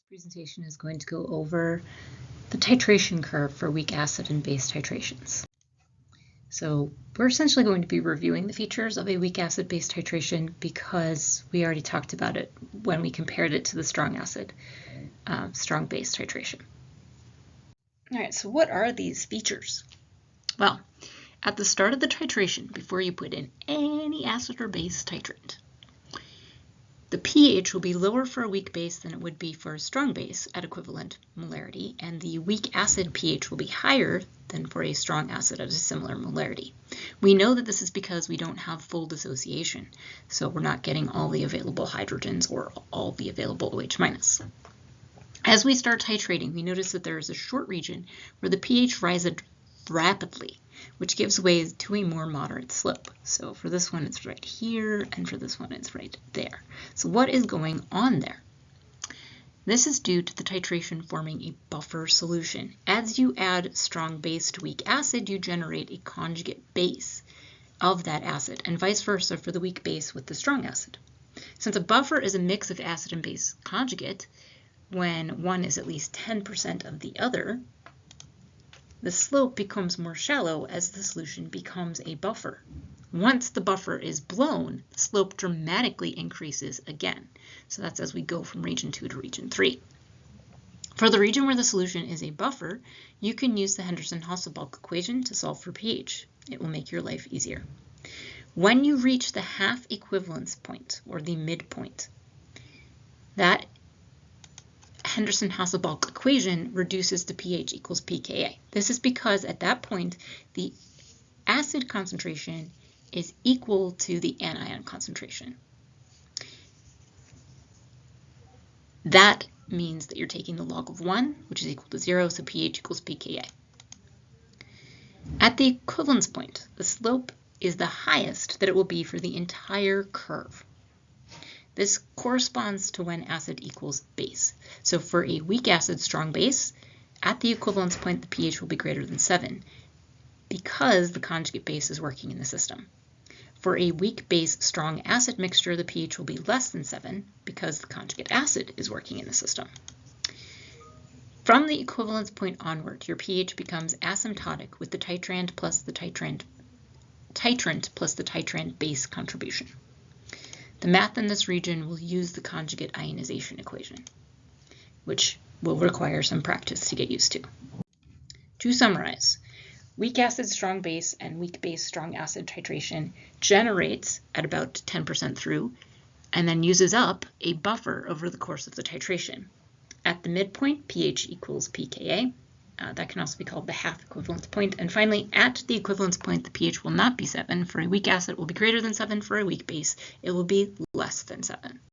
Presentation is going to go over the titration curve for weak acid and base titrations. So we're essentially going to be reviewing the features of a weak acid base titration because we already talked about it when we compared it to the strong acid, strong base titration. All right, so what are these features? Well, at the start of the titration, before you put in any acid or base titrant, the pH will be lower for a weak base than it would be for a strong base at equivalent molarity, and the weak acid pH will be higher than for a strong acid at a similar molarity. We know that this is because we don't have full dissociation, so we're not getting all the available hydrogens or all the available OH-. As we start titrating, we notice that there is a short region where the pH rises rapidly, which gives way to a more moderate slope. So for this one, it's right here, and for this one, it's right there. So what is going on there? This is due to the titration forming a buffer solution. As you add strong base to weak acid, you generate a conjugate base of that acid, and vice versa for the weak base with the strong acid. Since a buffer is a mix of acid and base conjugate, when one is at least 10% of the other, the slope becomes more shallow as the solution becomes a buffer. Once the buffer is blown, the slope dramatically increases again. So that's as we go from region 2 to region 3. For the region where the solution is a buffer, you can use the Henderson-Hasselbalch equation to solve for pH. It will make your life easier. When you reach the half equivalence point, or the midpoint, that Henderson-Hasselbalch equation reduces to pH equals pKa. This is because at that point, the acid concentration is equal to the anion concentration. That means that you're taking the log of 1, which is equal to 0, so pH equals pKa. At the equivalence point, the slope is the highest that it will be for the entire curve. This corresponds to when acid equals base. So for a weak acid, strong base, at the equivalence point, the pH will be greater than 7 because the conjugate base is working in the system. For a weak base, strong acid mixture, the pH will be less than 7 because the conjugate acid is working in the system. From the equivalence point onward, your pH becomes asymptotic with the titrant plus the titrant plus the titrant base contribution. The math in this region will use the conjugate ionization equation, which will require some practice to get used to. To summarize, weak acid, strong base, and weak base, strong acid titration generates at about 10% through, and then uses up a buffer over the course of the titration. At the midpoint, pH equals pKa. That can also be called the half equivalence point. And finally, at the equivalence point, the pH will not be 7. For a weak acid, it will be greater than 7. For a weak base, it will be less than 7.